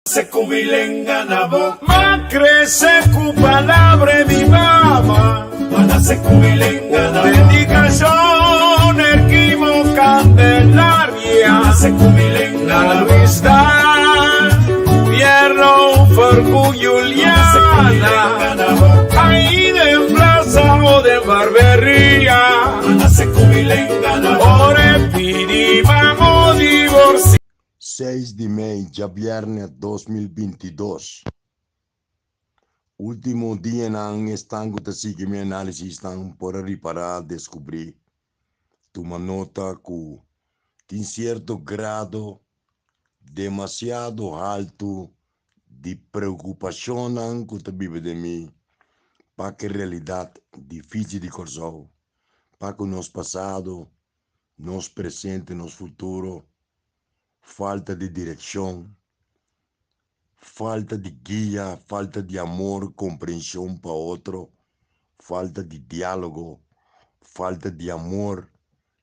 Se cubilenga na bo, ma crece cu palabra mi mamá. Mana se cubilenga na bo, dedicación erquimo candelaria. Se cubilenga na vista, pierno farcu Juliana. Ahí de plaza o de barbería. Mana se cubilenga na bo, ore pidi vamos divorciar. 6 de maio, já viernes 2022. Último dia nang estão que sigue minha análise estão por reparar, descobrir. Toma nota que tem certo grado demasiado alto de preocupação nang que vive de mim, para que realidade difícil de correr, para que nos passado, nos presente, nos futuro. Falta de direção, falta de guia, falta de amor, compreensão para outro, falta de diálogo, falta de amor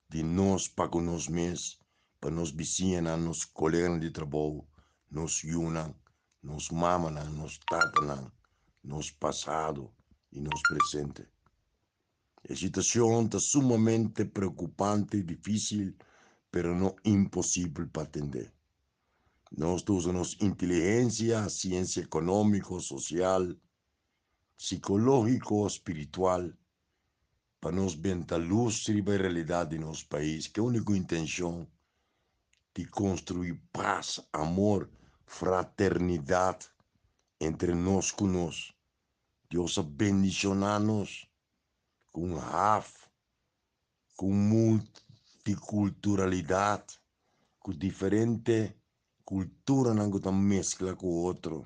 de nós para com nós mesmos, para nos vizinhos, nos colegas de trabalho, nos unam, nos mamam, nos tatam, nos passado e nos presente. A situação está sumamente preocupante e difícil, pero não impossível para atender. Nós usamos inteligência, ciência econômica, social, psicológico, espiritual, para nos ver a luz e a realidade de nosso país, que é a única intenção de construir paz, amor, fraternidade entre nós com nós. Deus abençoe-nos com raf, com multiculturalidade, com diferente cultura não está mescla com o outro,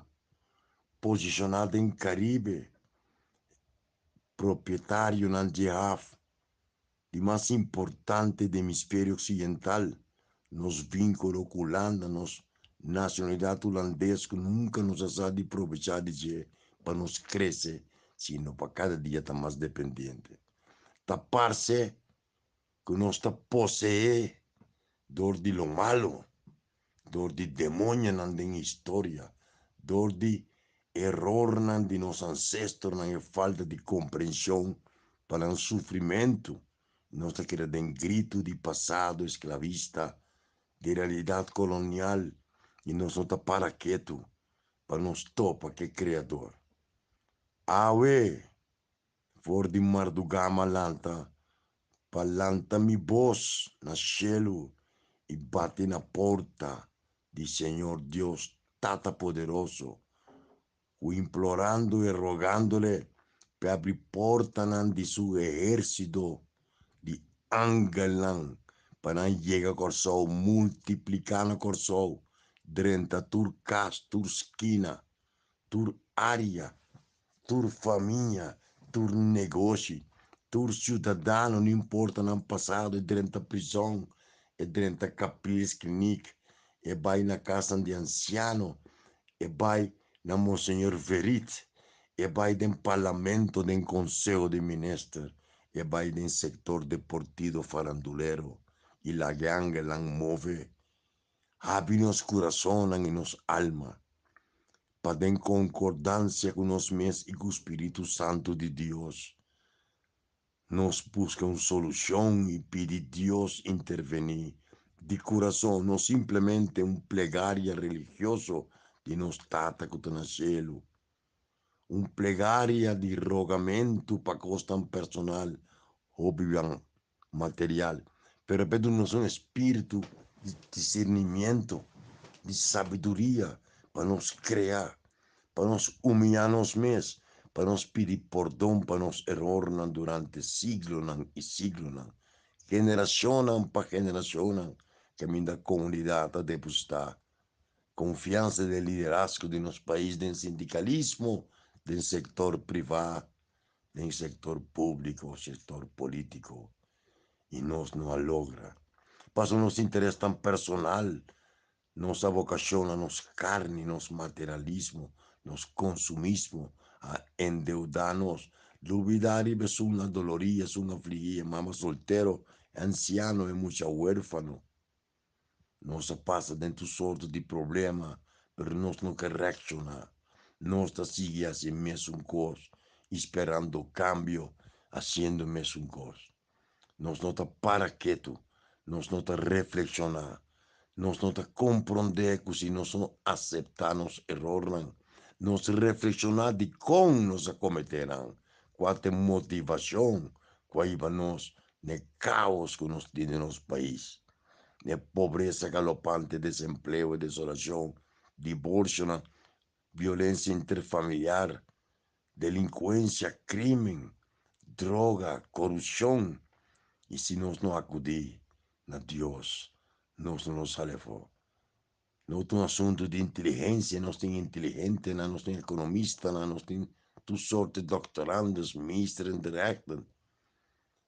posicionado em Caribe, proprietário na GEAF, e mais importante do hemisfério ocidental, nos vínculos com a Holanda, nos nacionalidade holandesa que nunca nos ha de aproveitar de para nos crescer, sino para cada dia estar mais dependente. Tapar-se que nós está possuir dor de lo malo, dor de demônio na história, dor de erro de nossos ancestros, na falta de compreensão para o sofrimento, nós está querendo um grito de passado escravista, de realidade colonial, e nós não está para quieto, para nos topa que é criador. Awe, for de Mardugama lanta, palanta mi voz na cielo e bate na porta de Senhor Deus Tata Poderoso, o implorando e rogando-lhe para abrir porta de seu exército de ángeles para chegar a corso, multiplicando corso, dentro tur casa, tur esquina, tur área, tur família, tur negócio, tur cidadão, não importa no passado, dentro da prisão, dentro da capilhas clínica, e vai na casa de anciano, e vai na Monsenhor Verit, e vai no parlamento, no conselho de ministros, e vai no setor deportivo farandulero, e la gangue la move, abre nos corações e nos alma, para em concordância com nós mesmos e com o Espírito Santo de Deus. Nós buscamos solução e pedir Deus intervenir de coração, não simplesmente plegária religioso de nos tata que está no cielo, plegária de rogamento para costa personal ou material, pero repito, nós espírito de discernimento, de sabedoria para nos criar, para nos humilhar nós mesmos, para nos pedir perdão para nos erros durante siglos e siglos, geração para geração, que a minha comunidade deve estar. Confiança do liderazgo de nosso país, do sindicalismo, do setor privado, do setor público, setor político. E nós não a logra. Passa o nosso interesse tão personal, nossa vocação, nossa carne, nosso materialismo, nosso consumismo, a endeudarnos, duvidar e ver uma doloria, uma afligia, mama solteiro, anciano e muito huérfano. Nós passa dentro sorte de problema, pero nós não quer reaccionar. Nós está seguindo assim mesmo coisa, esperando cambio, fazendo mesmo coisa. Nós não está para quieto, nós não está reflexionar, nós não está compreender que se nós não aceitarmos erros, nós reflexionar de como nos acometerão, qual é a motivação, qual é nós, no caos que nós temos no nosso país, na pobreza galopante, desemprego e desolação, divórcio, violência interfamiliar, delinquência, crime, droga, corrupção. E se nós não acudir a Deus, nós não nos salvamos. Não é um assunto de inteligência, nós temos inteligente, nós temos economista, nós temos toda sorte de doutorandos, ministros em direito.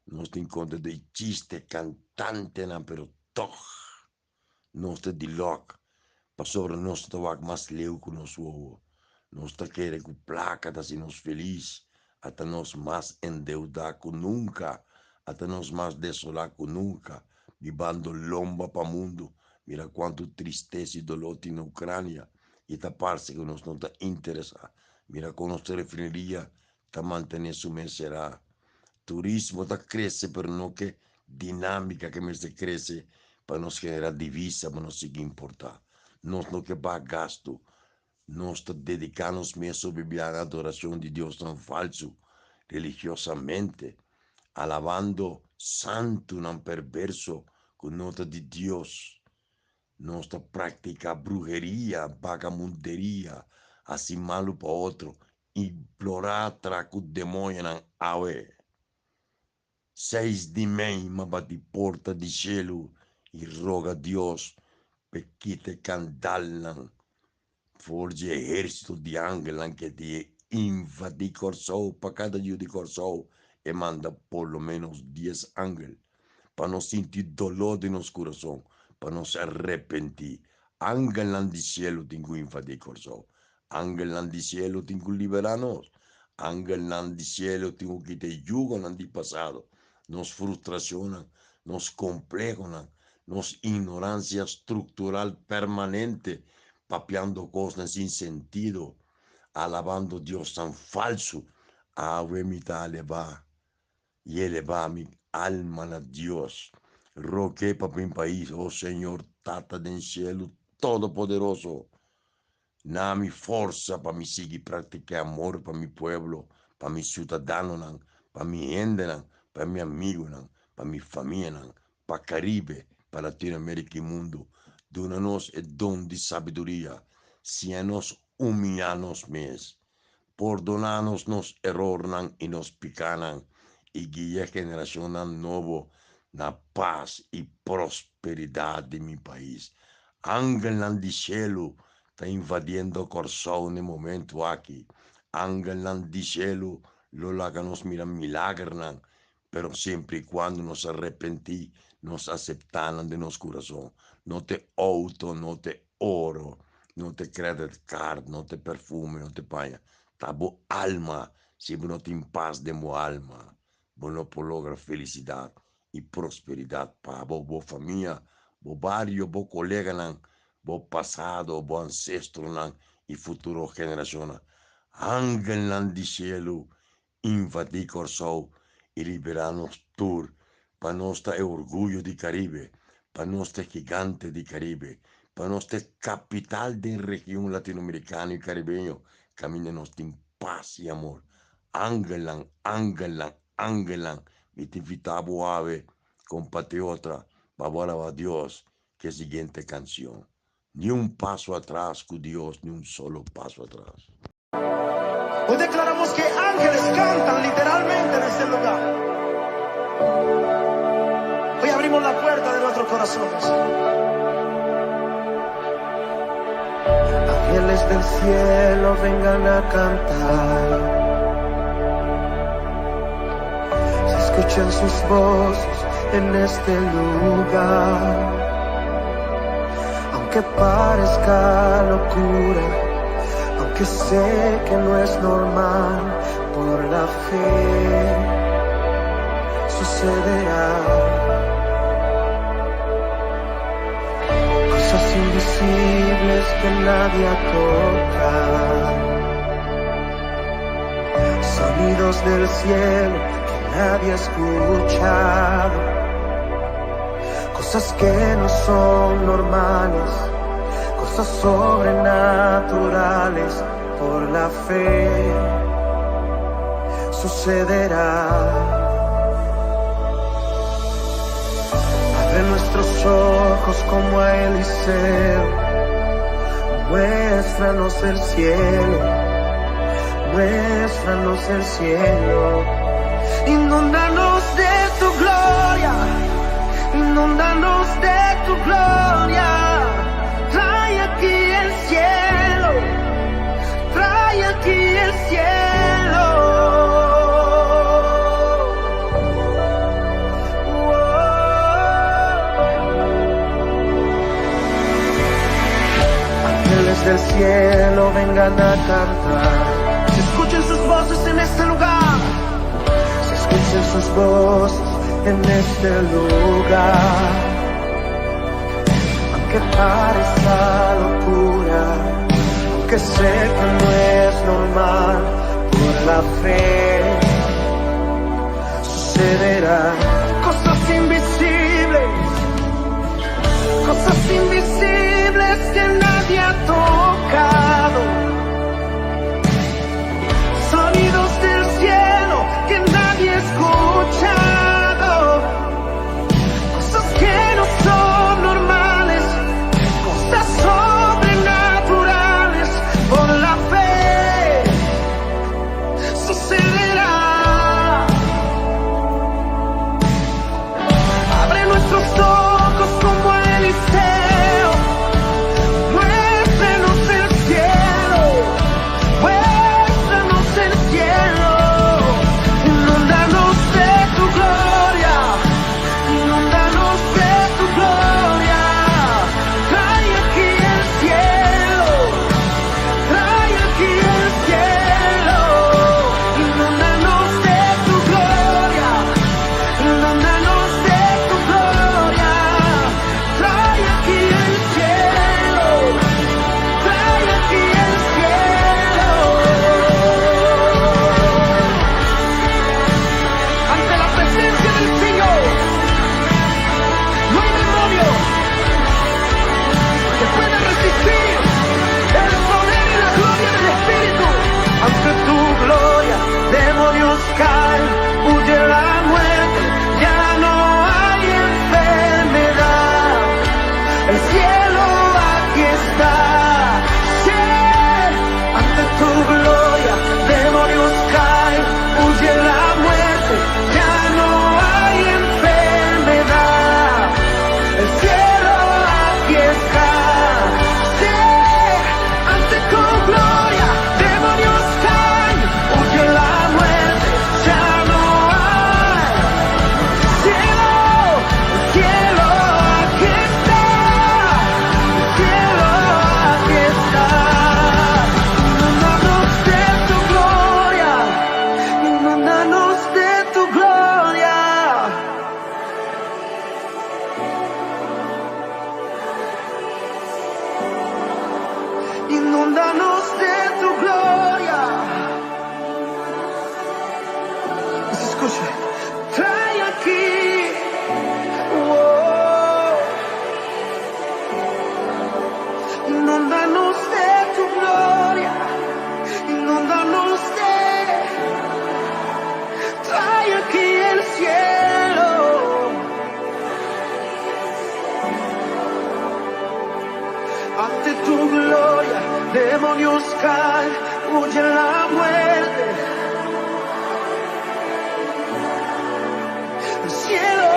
Nós temos conta de chiste, cantante, pero toch, nós temos de loc. Para sobre nós temos mais leu que nós ovo. Nós queremos que placa da nos feliz, até nós mais endeudados que nunca, até nós mais desolados que nunca, vivendo lomba para o mundo. Mira quanto tristeza e dolor tem na Ucrânia, e tá parece que nós não está interessado. Mira como nossa refineria está mantendo isso será. Turismo está crescendo, mas não que dinâmica que mais cresce para nos generar divisa, para nos seguir importar. Nós não que para gasto, nós está dedicando mesmo a viver a adoração de Deus tão falso, religiosamente, alabando santo, não perverso, com nota de Deus. Nós está praticando brujeria, vagabunderia, assim malo para outro, implorar traco demônio na aue. 6 de mãe, mas bate porta de gelo e roga a Deus, pequite candalan, forge exército de ángeles que te invade Corsou, para cada dia de Corsou, e manda por lo menos 10 ángeles, para não sentir dolor de nosso coração, para nos arrepentir. Ángel de cielo tem que invadir Corsou, ángel de cielo tem que liberar-nos, ángel de cielo tem que te jugo no passado, nos frustracionam, nos complexam, nos ignorância estrutural permanente, papeando coisas sem sentido, alabando Deus tão falso, a remita levar e elevar minha alma a Deus. Roguei para mi país, oh Senhor, Tata del cielo, todo-poderoso, dá-me força para me seguir praticar amor para meu pueblo, para mi cidadano, para mi gente, para mi amigo, para mi família, para Caribe, para Latinoamérica e mundo. Dona-nos o dom de sabedoria, se nos humilhamos mesmo, perdonar-nos nos erros e nos pecados, e guiar a geração nova na paz e prosperidade de meu país. Ángel do cielo está invadindo Corsou no momento aqui. Ángel do cielo lo que nos mira milagre, pero sempre e quando nos arrepentir, nos aceptaram de nosso coração. Não te auto, não te oro, não te credit card, não te perfume, não te paia. Tá boa alma, sempre não tem paz de boa alma. Bom não logra felicidade e prosperidade para boa família, bom barrio, bom colega, bom passado, bom ancestro e futuro geração. Ángel do cielo invadir Corsou e liberar-nos tur, para nós ter orgulho de Caribe, para nós ter gigante de Caribe, para nós ter capital da região latino-americana e caribenho, caminha-nos em paz e amor. Ángel, ángel, ángel, me te invitava ave, compatriota, para a Deus, que é a seguinte canção. Ni un paso atrás con Dios, ni un solo paso atrás. Hoy declaramos que ángeles cantan literalmente en este lugar. Hoy abrimos la puerta de nuestros corazones. Ángeles del cielo vengan a cantar. Se escuchan sus voces en este lugar. Aunque parezca locura, aunque sé que no es normal, por la fe sucederá. Cosas invisibles que nadie toca, sonidos del cielo que nadie ha escuchado, cosas que no son normales, cosas sobrenaturales. Por la fe sucederá. Abre nuestros ojos como a Eliseo, muéstranos el cielo, muéstranos el cielo. Inúndanos de tu gloria, inúndanos de tu gloria. Trae aquí el cielo, trae aquí el cielo. Ángeles del cielo vengan a cantar, se escuchen sus voces en este lugar, se escuchen sus voces en este lugar. Aunque parezca locura, que sé que no es normal, por la fe sucederá. Cosas invisibles que nadie ha tocado, sonidos del cielo que nadie ha escuchado, cosas que no son normales, cosas sobrenaturales. Por la fe sucederá. Abre nuestros ojos como a Eliseo, muéstranos el cielo, muéstranos el cielo. Inúndanos de tu gloria, inúndanos de tu gloria. Trae aquí el cielo, trae aquí el cielo. Inúndanos de tu gloria, inúndanos de tu gloria. Trae aquí el cielo, trae aquí el cielo. Ante la presencia del Señor no hay demonio que pueda resistir el poder y la gloria del Espíritu. Ante tu gloria, demonios caen, huye la muerte, ya no hay enfermedad. El cielo aquí está. Sí, ante tu gloria, demonios caen, huye la muerte, ya no hay enfermedad. El cielo aquí está. Sí, ante tu gloria, demonios caen, huye la muerte, ya no hay. Cielo, el cielo aquí está. El cielo aquí está. Inúndanos de tu gloria, inúndanos de tu gloria. Inúndanos de tu gloria. Se escucha. Trae aquí. Oh. Inúndanos de tu gloria. Inúndanos de. Trae aquí el cielo. Ante tu gloria, demonios caen, huye la muerte. El cielo,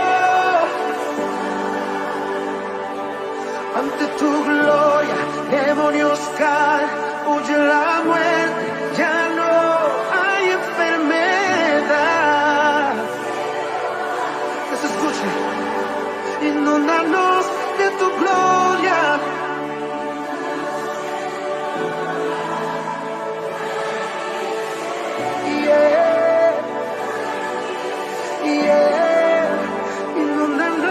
ante tu gloria, demonios caen, huye la muerte, ya no hay enfermedad. Que se escuche. Inúndanos de tu gloria. Yeah, yeah, inúndanos.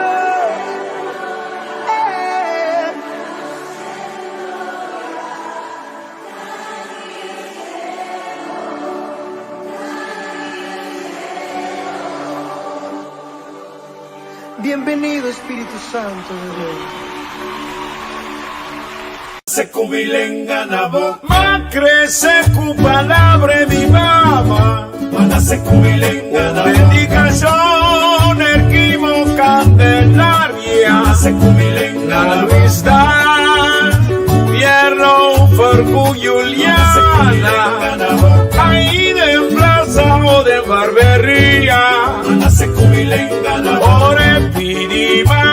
Bienvenido Espíritu Santo de Dios. Se kubilenga na bo Macrese ku palabre mi mama Mana se kubilenga na bo Predicación erquimo candelaria Se kubilenga na bo Fierro Fergu Juliana Ahí de plaza o de barbería Mana se kubilenga na bo Ore Pidima